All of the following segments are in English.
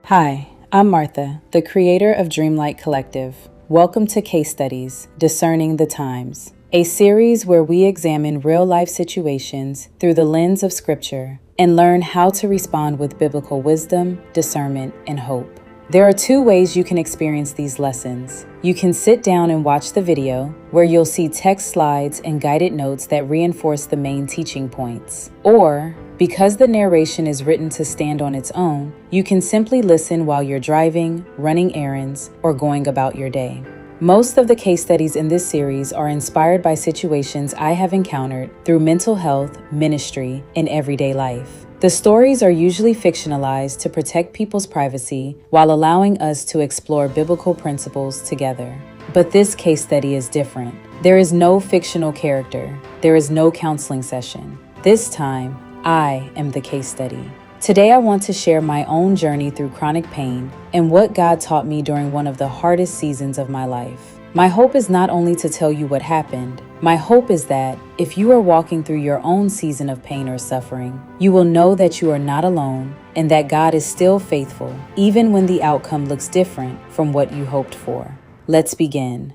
Hi, I'm Martha, the creator of Dreamlight Collective. Welcome to Case Studies, Discerning the Times, a series where we examine real-life situations through the lens of Scripture and learn how to respond with biblical wisdom, discernment, and hope. There are two ways you can experience these lessons. You can sit down and watch the video, where you'll see text slides and guided notes that reinforce the main teaching points. Or, because the narration is written to stand on its own, you can simply listen while you're driving, running errands, or going about your day. Most of the case studies in this series are inspired by situations I have encountered through mental health, ministry, and everyday life. The stories are usually fictionalized to protect people's privacy while allowing us to explore biblical principles together. But this case study is different. There is no fictional character. There is no counseling session. This time, I am the case study. Today, I want to share my own journey through chronic pain and what God taught me during one of the hardest seasons of my life. My hope is not only to tell you what happened. My hope is that if you are walking through your own season of pain or suffering, you will know that you are not alone and that God is still faithful, even when the outcome looks different from what you hoped for. Let's begin.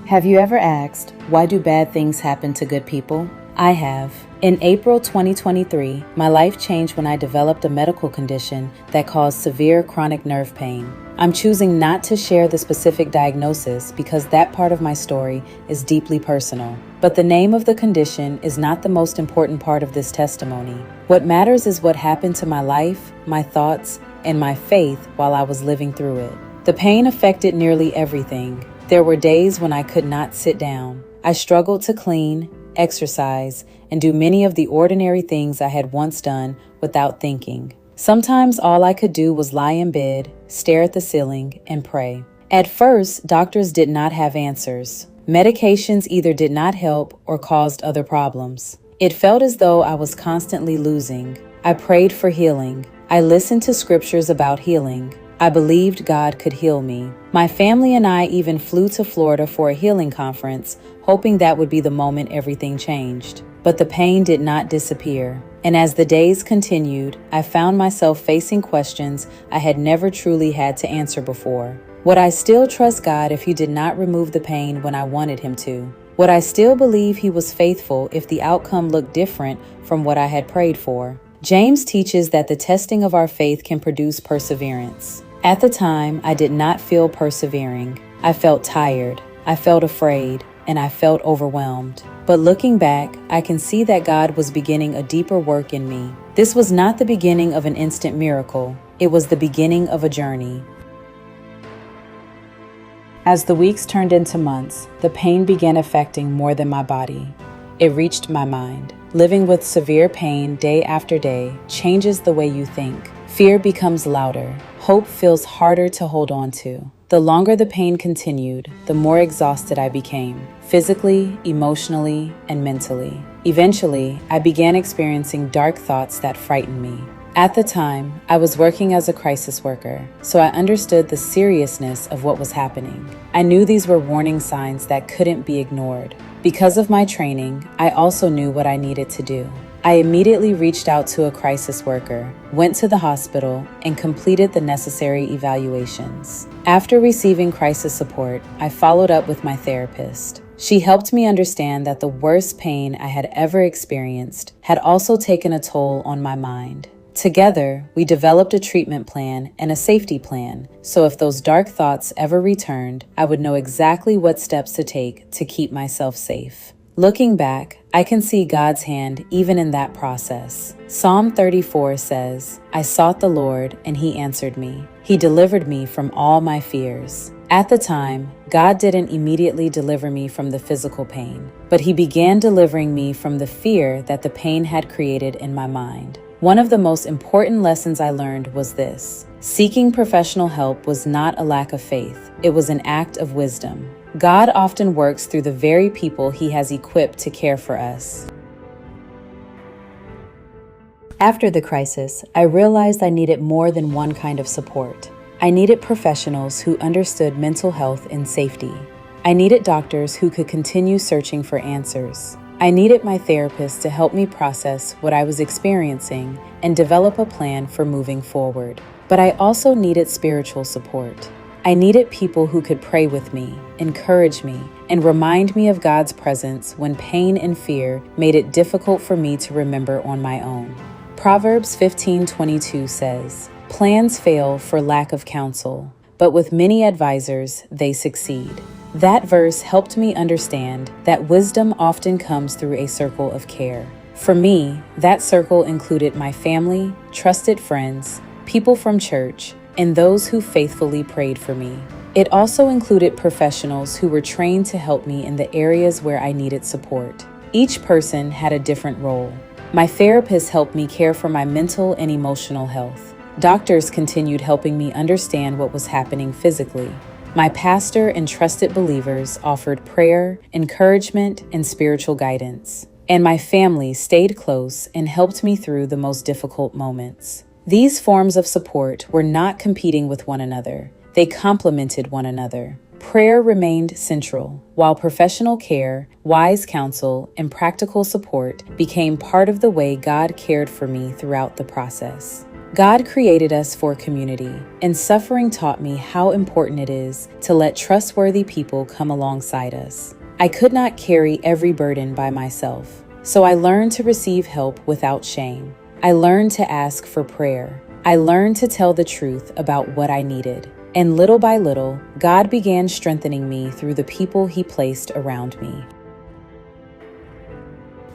Have you ever asked, why do bad things happen to good people? I have. In April 2023, my life changed when I developed a medical condition that caused severe chronic nerve pain. I'm choosing not to share the specific diagnosis because that part of my story is deeply personal. But the name of the condition is not the most important part of this testimony. What matters is what happened to my life, my thoughts, and my faith while I was living through it. The pain affected nearly everything. There were days when I could not sit down. I struggled to clean, exercise, and do many of the ordinary things I had once done without thinking. Sometimes all I could do was lie in bed, stare at the ceiling, and pray. At first, doctors did not have answers. Medications either did not help or caused other problems. It felt as though I was constantly losing. I prayed for healing. I listened to scriptures about healing. I believed God could heal me. My family and I even flew to Florida for a healing conference, hoping that would be the moment everything changed. But the pain did not disappear. And as the days continued, I found myself facing questions I had never truly had to answer before. Would I still trust God if He did not remove the pain when I wanted Him to? Would I still believe He was faithful if the outcome looked different from what I had prayed for? James teaches that the testing of our faith can produce perseverance. At the time, I did not feel persevering. I felt tired, I felt afraid, and I felt overwhelmed. But looking back, I can see that God was beginning a deeper work in me. This was not the beginning of an instant miracle. It was the beginning of a journey. As the weeks turned into months, the pain began affecting more than my body. It reached my mind. Living with severe pain day after day changes the way you think. Fear becomes louder. Hope feels harder to hold on to. The longer the pain continued, the more exhausted I became, physically, emotionally, and mentally. Eventually, I began experiencing dark thoughts that frightened me. At the time, I was working as a crisis worker, so I understood the seriousness of what was happening. I knew these were warning signs that couldn't be ignored. Because of my training, I also knew what I needed to do. I immediately reached out to a crisis worker, went to the hospital, and completed the necessary evaluations. After receiving crisis support, I followed up with my therapist. She helped me understand that the worst pain I had ever experienced had also taken a toll on my mind. Together, we developed a treatment plan and a safety plan, so if those dark thoughts ever returned, I would know exactly what steps to take to keep myself safe. Looking back, I can see God's hand even in that process. Psalm 34 says, "I sought the Lord, and He answered me. He delivered me from all my fears." At the time, God didn't immediately deliver me from the physical pain, but He began delivering me from the fear that the pain had created in my mind. One of the most important lessons I learned was this: seeking professional help was not a lack of faith, it was an act of wisdom. God often works through the very people He has equipped to care for us. After the crisis, I realized I needed more than one kind of support. I needed professionals who understood mental health and safety. I needed doctors who could continue searching for answers. I needed my therapist to help me process what I was experiencing and develop a plan for moving forward. But I also needed spiritual support. I needed people who could pray with me, encourage me, and remind me of God's presence when pain and fear made it difficult for me to remember on my own. Proverbs 15:22 says, "Plans fail for lack of counsel, but with many advisors they succeed." That verse helped me understand that wisdom often comes through a circle of care. For me, that circle included my family, trusted friends, people from church, and those who faithfully prayed for me. It also included professionals who were trained to help me in the areas where I needed support. Each person had a different role. My therapist helped me care for my mental and emotional health. Doctors continued helping me understand what was happening physically. My pastor and trusted believers offered prayer, encouragement, and spiritual guidance. And my family stayed close and helped me through the most difficult moments. These forms of support were not competing with one another. They complemented one another. Prayer remained central, while professional care, wise counsel, and practical support became part of the way God cared for me throughout the process. God created us for community, and suffering taught me how important it is to let trustworthy people come alongside us. I could not carry every burden by myself, so I learned to receive help without shame. I learned to ask for prayer. I learned to tell the truth about what I needed. And little by little, God began strengthening me through the people He placed around me.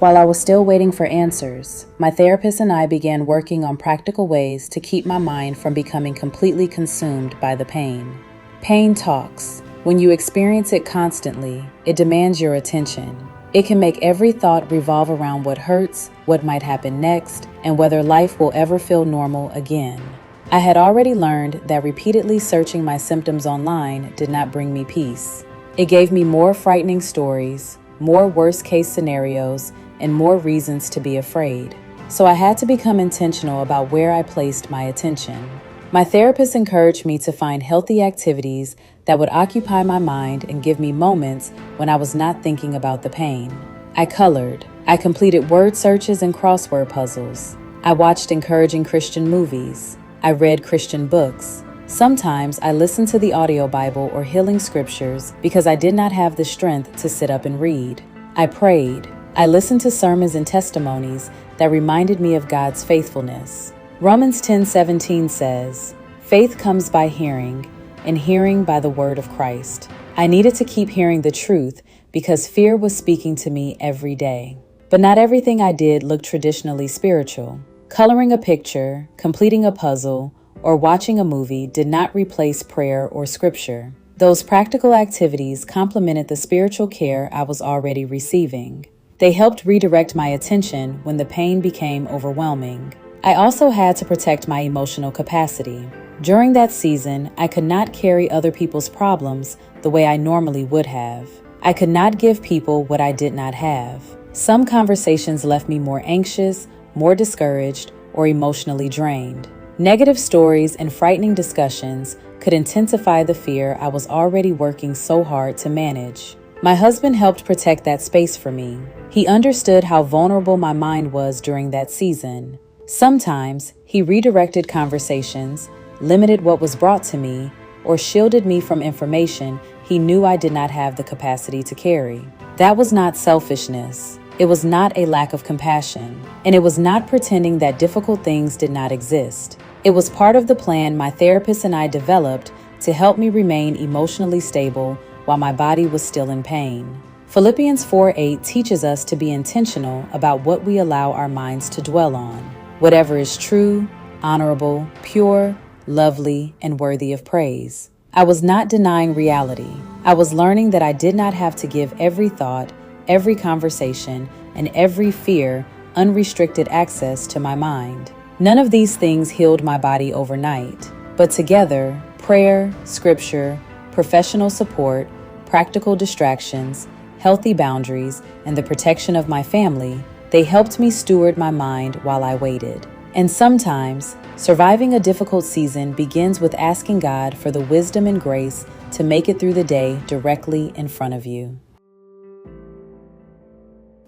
While I was still waiting for answers, my therapist and I began working on practical ways to keep my mind from becoming completely consumed by the pain. Pain talks. When you experience it constantly, it demands your attention. It can make every thought revolve around what hurts, what might happen next, and whether life will ever feel normal again. I had already learned that repeatedly searching my symptoms online did not bring me peace. It gave me more frightening stories, more worst-case scenarios, and more reasons to be afraid. So I had to become intentional about where I placed my attention. My therapist encouraged me to find healthy activities that would occupy my mind and give me moments when I was not thinking about the pain. I colored. I completed word searches and crossword puzzles. I watched encouraging Christian movies. I read Christian books. Sometimes I listened to the audio Bible or healing scriptures because I did not have the strength to sit up and read. I prayed. I listened to sermons and testimonies that reminded me of God's faithfulness. Romans 10:17 says, "Faith comes by hearing, and hearing by the word of Christ." I needed to keep hearing the truth because fear was speaking to me every day. But not everything I did looked traditionally spiritual. Coloring a picture, completing a puzzle, or watching a movie did not replace prayer or scripture. Those practical activities complemented the spiritual care I was already receiving. They helped redirect my attention when the pain became overwhelming. I also had to protect my emotional capacity. During that season, I could not carry other people's problems the way I normally would have. I could not give people what I did not have. Some conversations left me more anxious, more discouraged, or emotionally drained. Negative stories and frightening discussions could intensify the fear I was already working so hard to manage. My husband helped protect that space for me. He understood how vulnerable my mind was during that season. Sometimes he redirected conversations, limited what was brought to me, or shielded me from information he knew I did not have the capacity to carry. That was not selfishness. It was not a lack of compassion. And it was not pretending that difficult things did not exist. It was part of the plan my therapist and I developed to help me remain emotionally stable while my body was still in pain. Philippians 4:8 teaches us to be intentional about what we allow our minds to dwell on. Whatever is true, honorable, pure, lovely, and worthy of praise. I was not denying reality. I was learning that I did not have to give every thought, every conversation, and every fear unrestricted access to my mind. None of these things healed my body overnight, but together, prayer, scripture, professional support, practical distractions, healthy boundaries, and the protection of my family, they helped me steward my mind while I waited. And sometimes, surviving a difficult season begins with asking God for the wisdom and grace to make it through the day directly in front of you.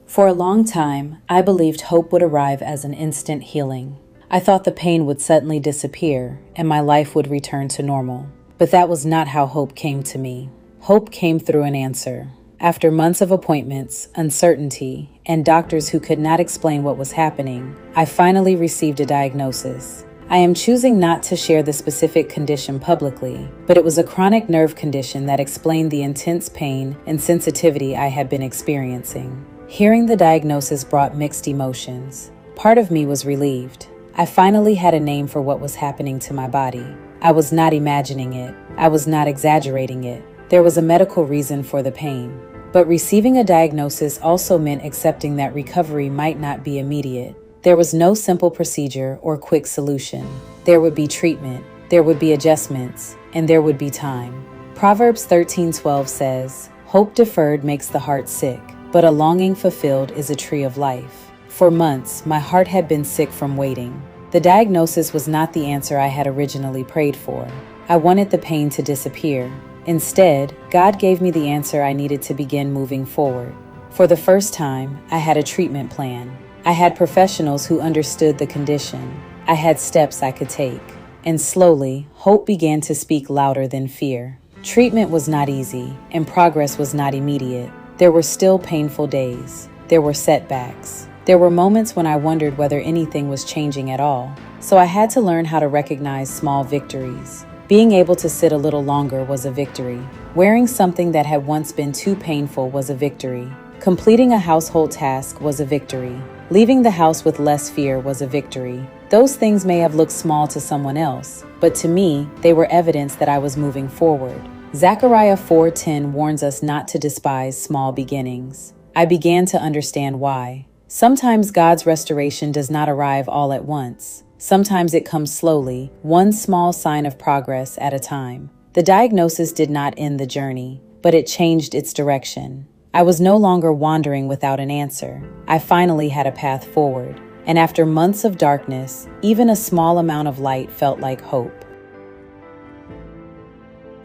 For a long time, I believed hope would arrive as an instant healing. I thought the pain would suddenly disappear and my life would return to normal. But that was not how hope came to me. Hope came through an answer. After months of appointments, uncertainty, and doctors who could not explain what was happening, I finally received a diagnosis. I am choosing not to share the specific condition publicly, but it was a chronic nerve condition that explained the intense pain and sensitivity I had been experiencing. Hearing the diagnosis brought mixed emotions. Part of me was relieved. I finally had a name for what was happening to my body. I was not imagining it. I was not exaggerating it. There was a medical reason for the pain. But receiving a diagnosis also meant accepting that recovery might not be immediate. There was no simple procedure or quick solution. There would be treatment, there would be adjustments, and there would be time. Proverbs 13:12 says, "Hope deferred makes the heart sick, but a longing fulfilled is a tree of life." For months, my heart had been sick from waiting. The diagnosis was not the answer I had originally prayed for. I wanted the pain to disappear. Instead, God gave me the answer I needed to begin moving forward. For the first time, I had a treatment plan. I had professionals who understood the condition. I had steps I could take. And slowly, hope began to speak louder than fear. Treatment was not easy, and progress was not immediate. There were still painful days. There were setbacks. There were moments when I wondered whether anything was changing at all. So I had to learn how to recognize small victories. Being able to sit a little longer was a victory. Wearing something that had once been too painful was a victory. Completing a household task was a victory. Leaving the house with less fear was a victory. Those things may have looked small to someone else, but to me, they were evidence that I was moving forward. Zechariah 4:10 warns us not to despise small beginnings. I began to understand why. Sometimes God's restoration does not arrive all at once. Sometimes it comes slowly, one small sign of progress at a time. The diagnosis did not end the journey, but it changed its direction. I was no longer wandering without an answer. I finally had a path forward. And after months of darkness, even a small amount of light felt like hope.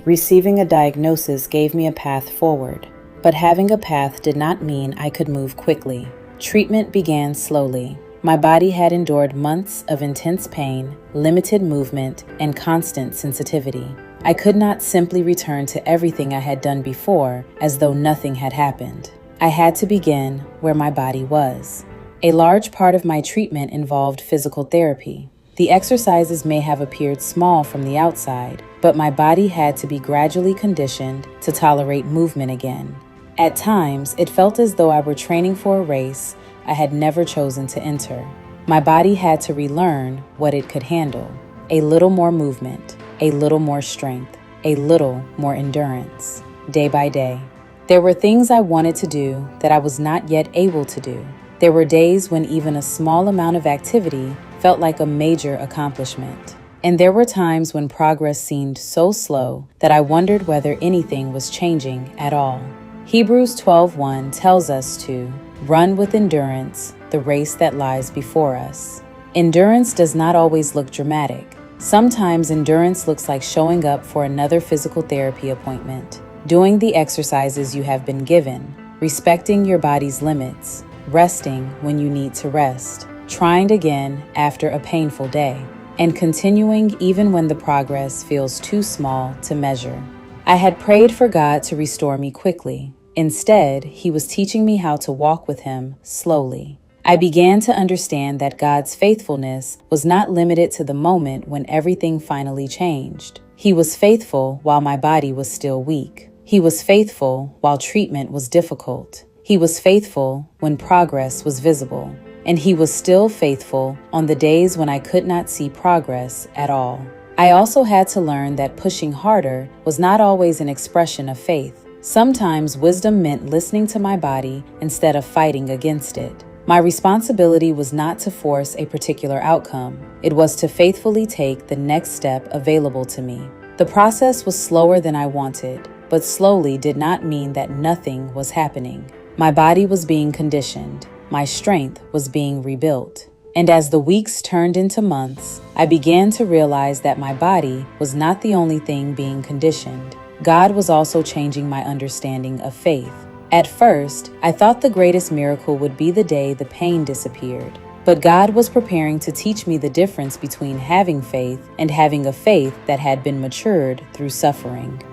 Receiving a diagnosis gave me a path forward, but having a path did not mean I could move quickly. Treatment began slowly. My body had endured months of intense pain, limited movement, and constant sensitivity. I could not simply return to everything I had done before as though nothing had happened. I had to begin where my body was. A large part of my treatment involved physical therapy. The exercises may have appeared small from the outside, but my body had to be gradually conditioned to tolerate movement again. At times, it felt as though I were training for a race I had never chosen to enter. My body had to relearn what it could handle. A little more movement, a little more strength, a little more endurance, day by day. There were things I wanted to do that I was not yet able to do. There were days when even a small amount of activity felt like a major accomplishment. And there were times when progress seemed so slow that I wondered whether anything was changing at all. Hebrews 12:1 tells us to run with endurance the race that lies before us. Endurance does not always look dramatic. Sometimes endurance looks like showing up for another physical therapy appointment, doing the exercises you have been given, respecting your body's limits, resting when you need to rest, trying again after a painful day, and continuing even when the progress feels too small to measure. I had prayed for God to restore me quickly. Instead, He was teaching me how to walk with Him slowly. I began to understand that God's faithfulness was not limited to the moment when everything finally changed. He was faithful while my body was still weak. He was faithful while treatment was difficult. He was faithful when progress was visible. And He was still faithful on the days when I could not see progress at all. I also had to learn that pushing harder was not always an expression of faith. Sometimes wisdom meant listening to my body instead of fighting against it. My responsibility was not to force a particular outcome. It was to faithfully take the next step available to me. The process was slower than I wanted, but slowly did not mean that nothing was happening. My body was being conditioned. My strength was being rebuilt. And as the weeks turned into months, I began to realize that my body was not the only thing being conditioned. God was also changing my understanding of faith. At first, I thought the greatest miracle would be the day the pain disappeared. But God was preparing to teach me the difference between having faith and having a faith that had been matured through suffering.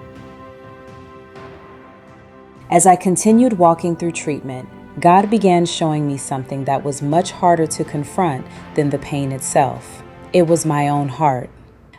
As I continued walking through treatment, God began showing me something that was much harder to confront than the pain itself. It was my own heart.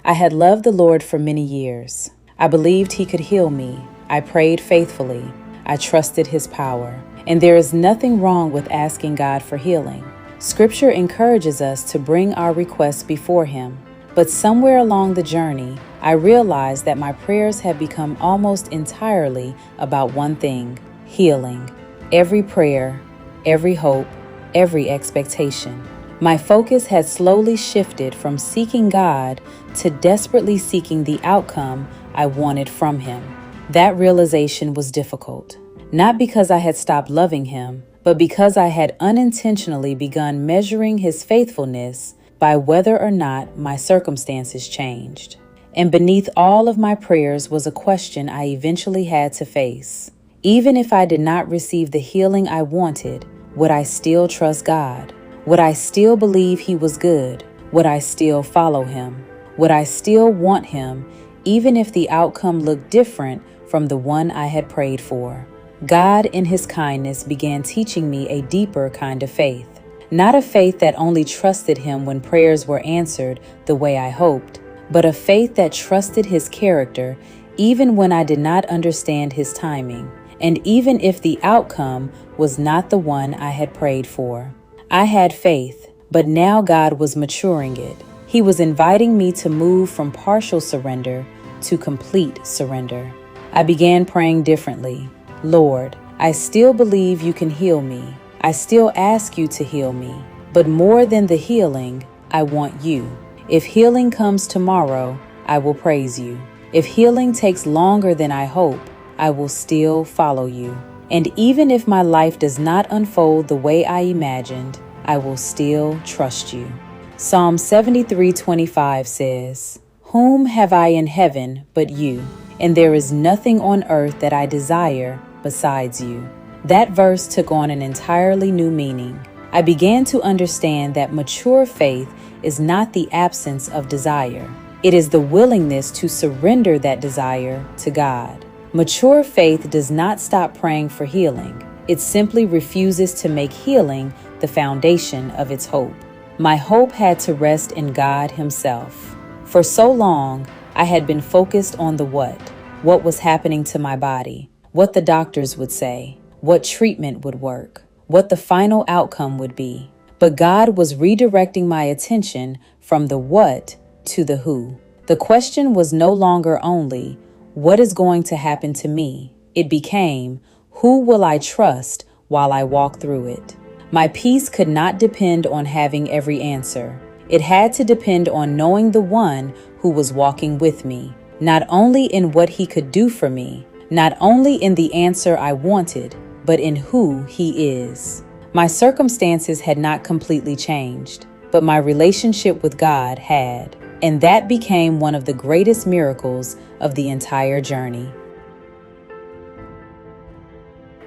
I had loved the Lord for many years. I believed He could heal me. I prayed faithfully. I trusted His power. And there is nothing wrong with asking God for healing. Scripture encourages us to bring our requests before Him. But somewhere along the journey, I realized that my prayers had become almost entirely about one thing: healing. Every prayer, every hope, every expectation. My focus had slowly shifted from seeking God to desperately seeking the outcome I wanted from Him. That realization was difficult, not because I had stopped loving Him, but because I had unintentionally begun measuring His faithfulness by whether or not my circumstances changed. And beneath all of my prayers was a question I eventually had to face. Even if I did not receive the healing I wanted, would I still trust God? Would I still believe He was good? Would I still follow Him? Would I still want Him, even if the outcome looked different from the one I had prayed for? God, in His kindness, began teaching me a deeper kind of faith. Not a faith that only trusted Him when prayers were answered the way I hoped, but a faith that trusted His character even when I did not understand His timing, and even if the outcome was not the one I had prayed for. I had faith, but now God was maturing it. He was inviting me to move from partial surrender to complete surrender. I began praying differently. Lord, I still believe You can heal me. I still ask You to heal me. But more than the healing, I want You. If healing comes tomorrow, I will praise You. If healing takes longer than I hope, I will still follow You. And even if my life does not unfold the way I imagined, I will still trust You. Psalm 73:25 says, "Whom have I in heaven but You? And there is nothing on earth that I desire besides You." That verse took on an entirely new meaning. I began to understand that mature faith is not the absence of desire. It is the willingness to surrender that desire to God. Mature faith does not stop praying for healing. It simply refuses to make healing the foundation of its hope. My hope had to rest in God Himself. For so long, I had been focused on the what was happening to my body, what the doctors would say, what treatment would work, what the final outcome would be. But God was redirecting my attention from the what to the who. The question was no longer only, what is going to happen to me? It became, who will I trust while I walk through it? My peace could not depend on having every answer. It had to depend on knowing the one who was walking with me, not only in what He could do for me, not only in the answer I wanted, but in who He is. My circumstances had not completely changed, but my relationship with God had, and that became one of the greatest miracles of the entire journey.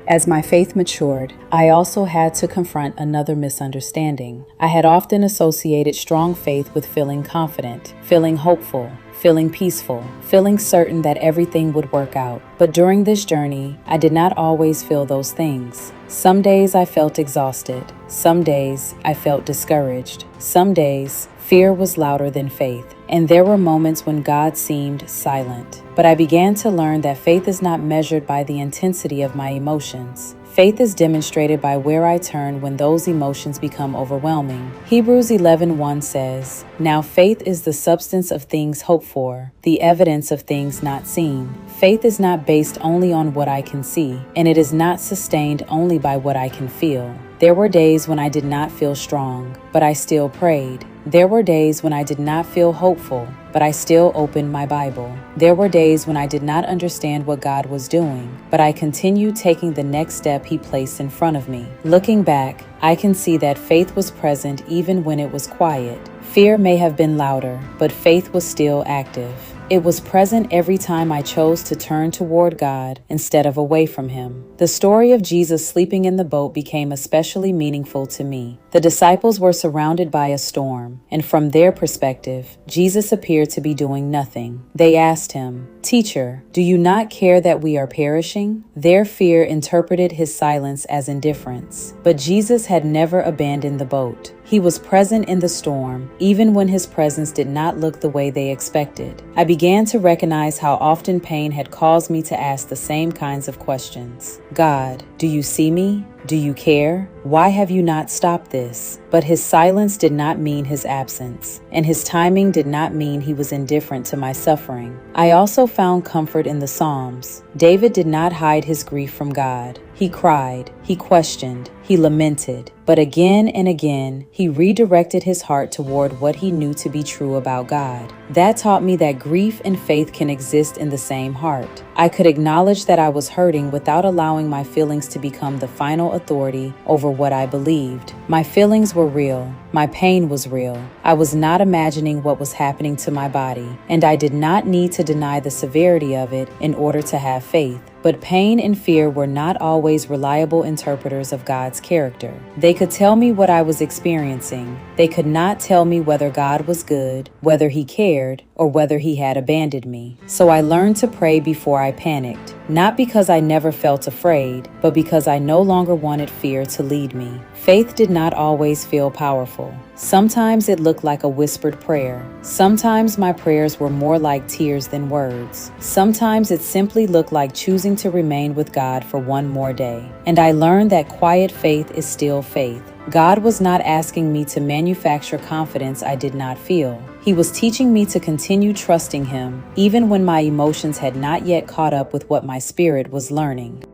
As my faith matured, I also had to confront another misunderstanding. I had often associated strong faith with feeling confident, feeling hopeful, feeling peaceful, feeling certain that everything would work out. But during this journey, I did not always feel those things. Some days I felt exhausted. Some days I felt discouraged. Some days fear was louder than faith. And there were moments when God seemed silent. But I began to learn that faith is not measured by the intensity of my emotions. Faith is demonstrated by where I turn when those emotions become overwhelming. Hebrews 11:1 says, "Now faith is the substance of things hoped for, the evidence of things not seen." Faith is not based only on what I can see, and it is not sustained only by what I can feel. There were days when I did not feel strong, but I still prayed. There were days when I did not feel hopeful, but I still opened my Bible. There were days when I did not understand what God was doing, but I continued taking the next step He placed in front of me. Looking back, I can see that faith was present even when it was quiet. Fear may have been louder, but faith was still active. It was present every time I chose to turn toward God instead of away from Him. The story of Jesus sleeping in the boat became especially meaningful to me. The disciples were surrounded by a storm, and from their perspective, Jesus appeared to be doing nothing. They asked Him, "Teacher, do you not care that we are perishing?" Their fear interpreted His silence as indifference. But Jesus had never abandoned the boat. He was present in the storm, even when His presence did not look the way they expected. I began to recognize how often pain had caused me to ask the same kinds of questions. God, do you see me? Do you care? Why have you not stopped this? But His silence did not mean His absence, and His timing did not mean He was indifferent to my suffering. I also found comfort in the Psalms. David did not hide his grief from God. He cried, he questioned, he lamented, but again and again, he redirected his heart toward what he knew to be true about God. That taught me that grief and faith can exist in the same heart. I could acknowledge that I was hurting without allowing my feelings to become the final authority over what I believed. My feelings were real. My pain was real. I was not imagining what was happening to my body, and I did not need to deny the severity of it in order to have faith. But pain and fear were not always reliable interpreters of God's character. They could tell me what I was experiencing. They could not tell me whether God was good, whether He cared, or whether He had abandoned me. So I learned to pray before I panicked, not because I never felt afraid, but because I no longer wanted fear to lead me. Faith did not always feel powerful. Sometimes it looked like a whispered prayer. Sometimes my prayers were more like tears than words. Sometimes it simply looked like choosing to remain with God for one more day. And I learned that quiet faith is still faith. God was not asking me to manufacture confidence I did not feel. He was teaching me to continue trusting Him, even when my emotions had not yet caught up with what my spirit was learning.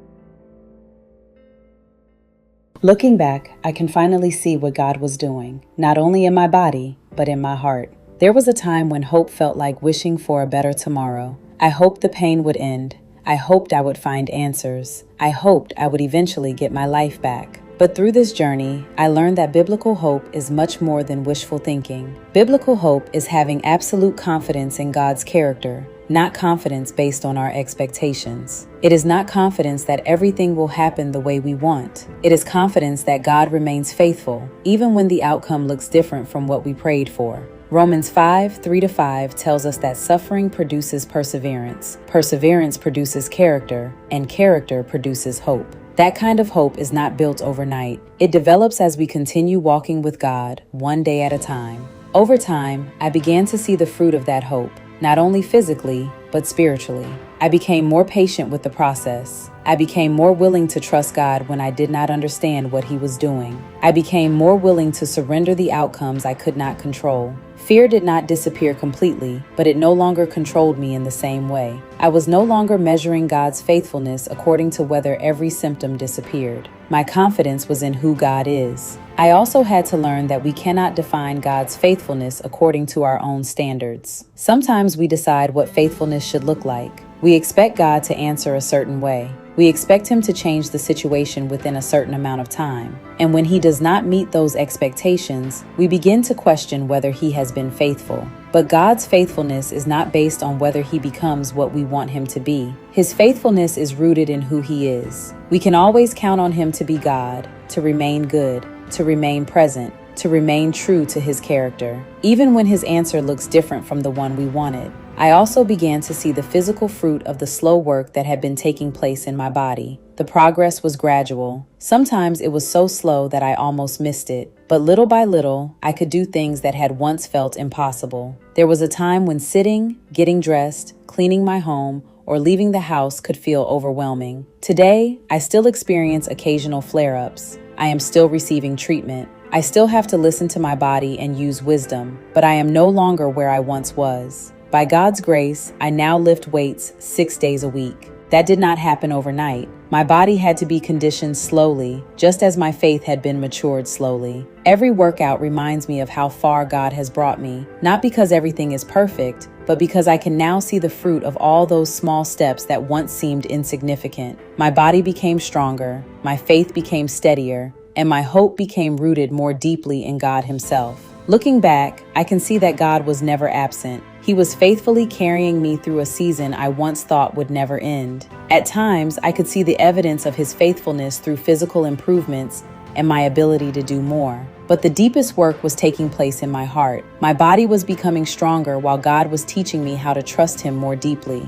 Looking back, I can finally see what God was doing, not only in my body, but in my heart. There was a time when hope felt like wishing for a better tomorrow. I hoped the pain would end. I hoped I would find answers. I hoped I would eventually get my life back. But through this journey, I learned that biblical hope is much more than wishful thinking. Biblical hope is having absolute confidence in God's character, not confidence based on our expectations. It is not confidence that everything will happen the way we want. It is confidence that God remains faithful, even when the outcome looks different from what we prayed for. Romans 5:3-5 tells us that suffering produces perseverance, perseverance produces character, and character produces hope. That kind of hope is not built overnight. It develops as we continue walking with God, one day at a time. Over time, I began to see the fruit of that hope, not only physically, but spiritually. I became more patient with the process. I became more willing to trust God when I did not understand what He was doing. I became more willing to surrender the outcomes I could not control. Fear did not disappear completely, but it no longer controlled me in the same way. I was no longer measuring God's faithfulness according to whether every symptom disappeared. My confidence was in who God is. I also had to learn that we cannot define God's faithfulness according to our own standards. Sometimes we decide what faithfulness should look like. We expect God to answer a certain way. We expect Him to change the situation within a certain amount of time. And when He does not meet those expectations, we begin to question whether He has been faithful. But God's faithfulness is not based on whether He becomes what we want Him to be. His faithfulness is rooted in who He is. We can always count on Him to be God, to remain good, to remain present, to remain true to His character, even when His answer looks different from the one we wanted. I also began to see the physical fruit of the slow work that had been taking place in my body. The progress was gradual. Sometimes it was so slow that I almost missed it. But little by little, I could do things that had once felt impossible. There was a time when sitting, getting dressed, cleaning my home, or leaving the house could feel overwhelming. Today, I still experience occasional flare-ups. I am still receiving treatment. I still have to listen to my body and use wisdom, but I am no longer where I once was. By God's grace, I now lift weights 6 days a week. That did not happen overnight. My body had to be conditioned slowly, just as my faith had been matured slowly. Every workout reminds me of how far God has brought me, not because everything is perfect, but because I can now see the fruit of all those small steps that once seemed insignificant. My body became stronger, my faith became steadier, and my hope became rooted more deeply in God Himself. Looking back, I can see that God was never absent. He was faithfully carrying me through a season I once thought would never end. At times, I could see the evidence of His faithfulness through physical improvements and my ability to do more. But the deepest work was taking place in my heart. My body was becoming stronger while God was teaching me how to trust Him more deeply.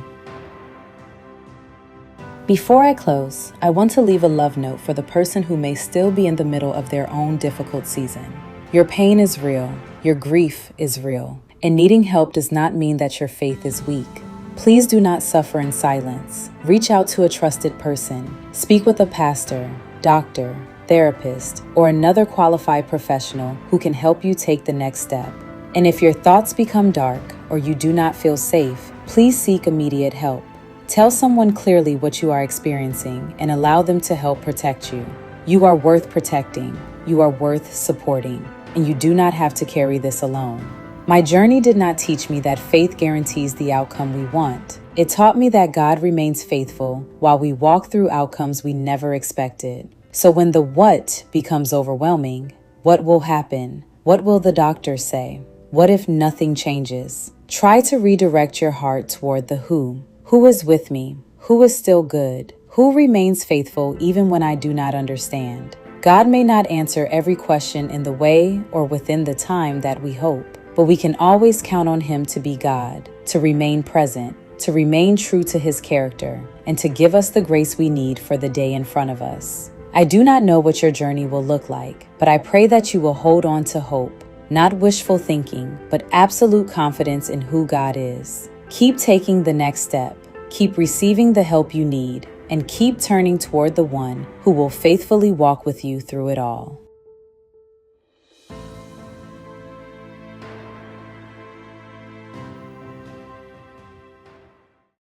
Before I close, I want to leave a love note for the person who may still be in the middle of their own difficult season. Your pain is real, your grief is real, and needing help does not mean that your faith is weak. Please do not suffer in silence. Reach out to a trusted person. Speak with a pastor, doctor, therapist, or another qualified professional who can help you take the next step. And if your thoughts become dark or you do not feel safe, please seek immediate help. Tell someone clearly what you are experiencing and allow them to help protect you. You are worth protecting. You are worth supporting. And you do not have to carry this alone. My journey did not teach me that faith guarantees the outcome we want. It taught me that God remains faithful while we walk through outcomes we never expected. So when the what becomes overwhelming, what will happen? What will the doctor say? What if nothing changes? Try to redirect your heart toward the who. Who is with me? Who is still good? Who remains faithful even when I do not understand? God may not answer every question in the way or within the time that we hope, but we can always count on Him to be God, to remain present, to remain true to His character, and to give us the grace we need for the day in front of us. I do not know what your journey will look like, but I pray that you will hold on to hope, not wishful thinking, but absolute confidence in who God is. Keep taking the next step, keep receiving the help you need, and keep turning toward the one who will faithfully walk with you through it all.